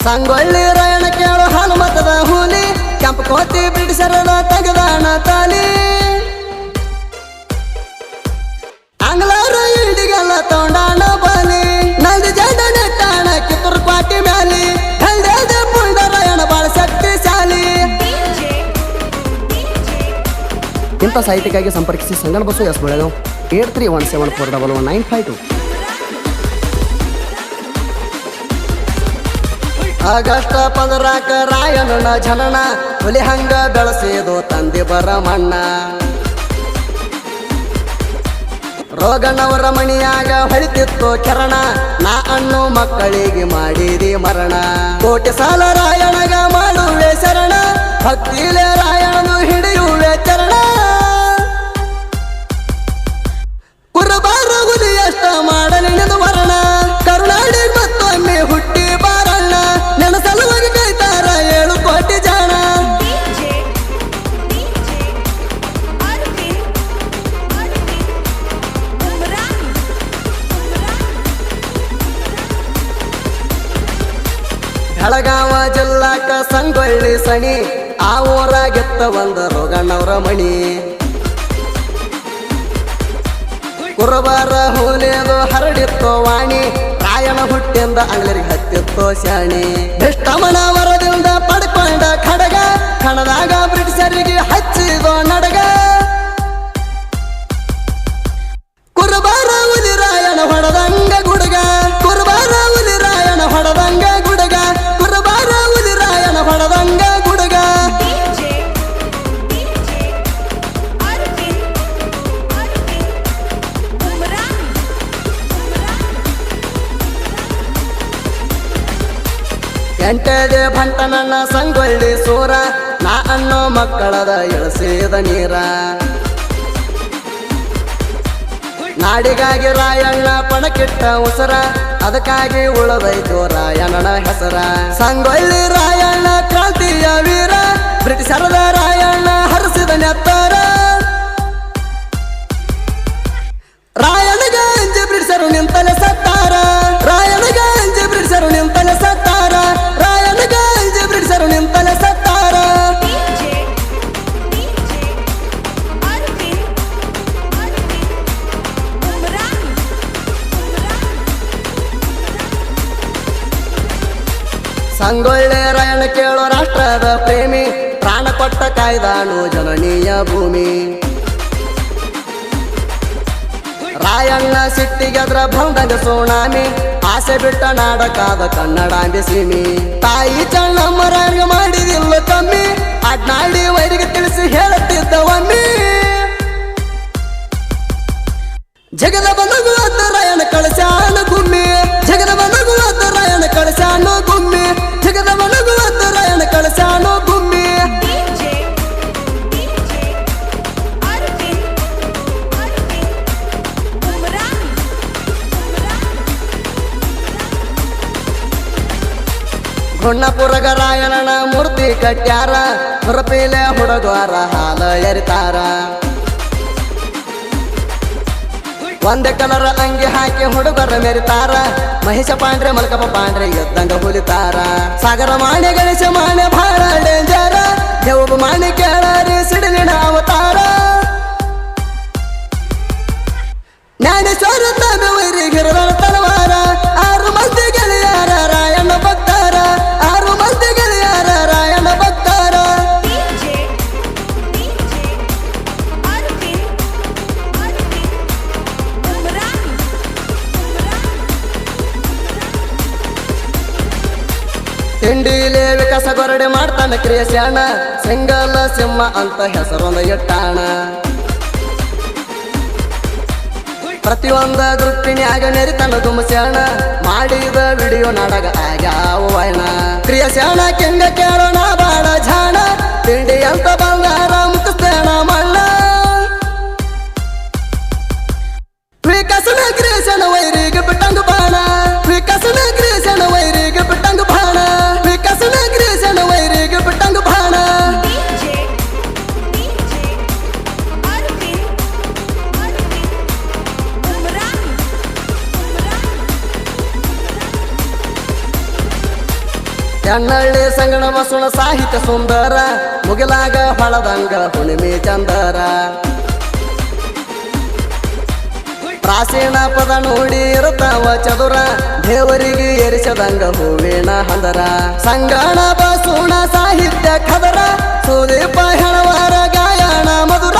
ಸಂಗೊಳ್ಳಿ ರಾಯಣ ಕೇಳು ಹನುಮತದ ಹುಲಿ ಕೆಂಪು ಕೋತಿ ಬ್ರಿಟಿಷರದ ತೆಗೆದಾಣ ತಾಲಿ ಆಂಗ್ಲರ ಇಂಡಿಗೆಲ್ಲ ತೊಂಡಾಣ ಬಾಲಿ ನಲ್ದಿ ಜಂಡ ನೆಟ್ಟಾಣ ಕಿತ್ತೂರು ಕ್ವಾಟಿ ಮ್ಯಾಲಿ ಹಲ್ದೆ ಪುಂಡ ರಾಯಣ ಬಾಳ ಶಕ್ತಿಶಾಲಿ. ಇಂಥ ಸಾಹಿತ್ಯಕ್ಕಾಗಿ ಸಂಪರ್ಕಿಸಿ Sangana bus S Belgaum 8317411952. August 15 ರಾಯಣ್ಣನ ಜನನ ಹುಲಿ ಹಂಗ ಬೆಳೆಸಿದು ತಂದೆ ಬರಮಣ್ಣ. ರೋಗಣ್ಣವರ ಮಣಿಯಾಗ ಹೊಳಿತಿತ್ತು ಕಿರಣ ನಾ ಅಣ್ಣು ಮಕ್ಕಳಿಗೆ ಮಾಡಿದಿ ಮರಣ. ಕೋಟಿ ಸಾಲ ರಾಯಣಗ ಮಾಡುವೆ ಶರಣ ಭಕ್ತಿಲೆ ರಾಯಣನು ಹಿಡಿಯುವೆ ಚರಣ. ಕುರಬಾರ ಹುಲಿ ಎಷ್ಟ ಮಾಡಲಿ ನಿದು ವರ್ಣ ಕರುನಾಡಿ ಮತ್ತೊಮ್ಮೆ ಹುಟ್ಟಿ ಬಾರಣ್ಣ ನನ್ನ ಸಲುವಾಗಿ ಕೈತಾರ 7 ಕೋಟಿ ಜನ. ಬೆಳಗಾವ ಜಿಲ್ಲಾಕ ಸಂಗೊಳ್ಳಿ ಸಣಿ ಆ ಊರಾಗೆತ್ತ ಒಂದ ರೋಗಣ್ಣವರ ಮಣಿ. ಕುರಬಾರ ಹುಲಿಯದು ಹರಡಿತ್ತು ವಾಣಿ ರಾಯಣ ಹುಟ್ಟಿಂದ ಅಂಗ್ಲರಿಗೆ ಹತ್ತಿತ್ತು ಶಾಣಿ. ಭಿಷ್ಟಮನ ವರದಿಂದ ಪಡ್ಕೊಂಡ ಖಡಗ ಕಣದಾಗ ಬ್ರಿಟಿಷರಿಗೆ ಹಚ್ಚಿದೋ ನಡಗ. ಕುರಬಾರ ಹುಲಿ ರಾಯಣ ಹೊಡೆದಂಗ ಗುಡುಗ ಕುರಬಾರ ಹುಲಿ ರಾಯಣ ಹೊಡೆದಂಗ ಗುಡುಗ ಕುರಬಾರ ಹುಲಿ ರಾಯಣ ಹೊಡೆದಂಗ ಗುಡುಗ. ಎಂಟದೆ ಭಂಟನನ್ನ ಸಂಗೊಳ್ಳಿ ಸೂರ ನಾ ಅನ್ನೋ ಮಕ್ಕಳದ ಇಳಿಸಿದ ನೀರ. ನಾಡಿಗಾಗಿ ರಾಯಣ್ಣ ಪಣಕ್ಕಿಟ್ಟ ಉಸರ ಅದಕ್ಕಾಗಿ ಉಳದೈತು ರಾಯಣ್ಣನ ಹೆಸರ. ಸಂಗೊಳ್ಳಿ ರಾಯಣ್ಣ ಕ್ರಾಂತಿಯ ವೀರ ಬ್ರಿಟಿಷರದ ರಾಯಣ್ಣ ಹರಿಸಿದ ನೆತ್ತರ. ರಾಯಣಗ ಅಂಜಿ ಬ್ರಿಟಿಷರು ನಿಂತಲೆ ಸತ್ತಾರ ರಾಯಣಗ ಅಂಜಿ ಬ್ರಿಟಿಷರು ನಿಂತಲೆ ಸತ್ತಾರ ರಾಯಣಗ ಅಂಜಿ ಬ್ರಿಟಿಷರು ನಿಂತಲೆ ಸತ್ತಾರ. ಸಂಗೊಳ್ಳಿ ರಾಯಣ್ಣ ಕೇಳೋ ರಾಷ್ಟ್ರದ ಪ್ರೇಮಿ ಪ್ರಾಣ ಕೊಟ್ಟ ಕಾಯ್ದಾನು ಜನನೀಯ ಭೂಮಿ. ರಾಯಣ್ಣ ಸಿಟ್ಟಿಗೆದ್ರ ಬಂದಾಗ ಸುನಾಮಿ ಆಸೆ ಬಿಟ್ಟ ನಾಡಕಾದ ಕನ್ನಡಾಂಬಿ ಸೀಮಿ. ತಾಯಿ ಚನ್ನಮ್ಮರಾಗ ಮಾಡಿದಿಲ್ಲ ಕಮ್ಮಿ ಅಡ್ನಾಡಿ ವೈರಿಗೆ ತಿಳಿಸಿ ಹೇಳುತ್ತಿದ್ದ ಒಮ್ಮಿ. ಜಗದ ಬಂದಗು ಅತ್ತ ರಾಯಣ್ಣ ಕಳಸಾನ ಗುಮ್ಮಿ ಜಗದ ಬಂದಗು ಅತ್ತ ರಾಯಣ್ಣ ಕಳಸಾನೋ ಗುಮ್ಮಿ ಜಗದ ಬಂದಗು ಅತ್ತ ರಾಯಣ್ಣ ಕಳಸಾನೋ ಗುಮ್ಮಿ. ಗುಣ್ಣಪುರಗ ರಾಯಣ್ಣನ ಮೂರ್ತಿ ಕಟ್ಯಾರ ಹುರಪಿಲೆ ಹುಡುಗರ ಹಾಲ ಎರಿತಾರ. ಒಂದೇ ಕಲರ್ ಅಂಗಿ ಹಾಕಿ ಹುಡುಗರ ಮೆರಿತಾರ ಮಹೇಶ ಪಾಂಡ್ರೆ ಮಲ್ಕಪ್ಪ ಪಾಂಡ್ರೆ ಎದ್ದಂಗ ಹುಲಿತಾರ. ಸಾಗರ ಮಾಣೆ ಗಣೇಶ ಮಾಣೆ ಭಾಳ ಡೇಂಜರ ದೇವ ಮಾಣೆ ಕೇಳಾರಿ ಸಿಡಿಲಿನ ಅವತಾರ. ಜ್ಞಾನೇಶ್ವರ ತಾನ ವೈರಿಗಿರದ ತಲವಾರ 6 ಮಂದಿ ಗೆಳೆಯರ ರಾಯಣ್ಣ ಭಕ್ತಾರ 6 ಮಂದಿ ಗೆಳೆಯರ ರಾಯಣ್ಣ ಭಕ್ತಾರ. ತಿಂಡಿಲೆ ವಿಕಾಸ ಗೊರಡೆ ಮಾಡ್ತಾನ ಕ್ರಿಯಸ್ಯಾಣ ಸಿಂಗಲ ಸಿಂಹ ಅಂತ ಹೆಸರೊಂದ ಇಟ್ಟಾಣ. ಪ್ರತಿಯೊಂದ ಗ್ರೂಪಿನ್ಯಾಗ ನೆರಿತನ ದುಮಸ್ಯಾಣ ಮಾಡಿದ ವಿಡಿಯೋ ನಾಡಗ ಆಗ್ಯಾವಣ. ಕ್ರಿಯಸ್ಯಾಣ ಕೆಂಗ ಕೇಳೋಣ ಬಾಳ ಜಾಣ ತಿಂಡಿ ಅಂತ ಬಂಗಾರ ಮುಖಸ್ತೇಣ ಮಣ್ಣ. ವಿಕಸನ ಕ್ರಿಯಸ್ಯಾಣ ವೈರಿಗೆ ಬಿಟ್ಟಂಗ ಬಾಣ ವಿಕಸನ ಕ್ರಿಯಸ್ಯಾಣ ವೈರಿಗೆ ಬಿಟ್ಟಂಗ ಬಾಣ ವಿಕಸನ ಕ್ರಿಯಸ್ಯಾಣ ವೈರಿಗೆ ಬಿಟ್ಟಂಗ ಬಾಣ. ಎನ್ನಳ್ಳಿ ಸಂಗಣ ಬಸವನ ಸಾಹಿತ್ಯ ಸುಂದರ ಮುಗಿಲಾಗ ಹೊಳದಂಗ ಹುಣಿಮೆ ಚಂದರ ಪ್ರಾಚೀನ ಪದ ನೋಡಿ ಇರುತ್ತಾವ ಚದುರ ದೇವರಿಗೆ ಎರಿಸದಂಗ ಹೂವಿನ ಹಂದರ ಸಂಗಣ ಬಸವನ ಸಾಹಿತ್ಯ ಖದರ ಸುದೀಪ ಹೆಣವರ ಗಾಯನ ಮಧುರ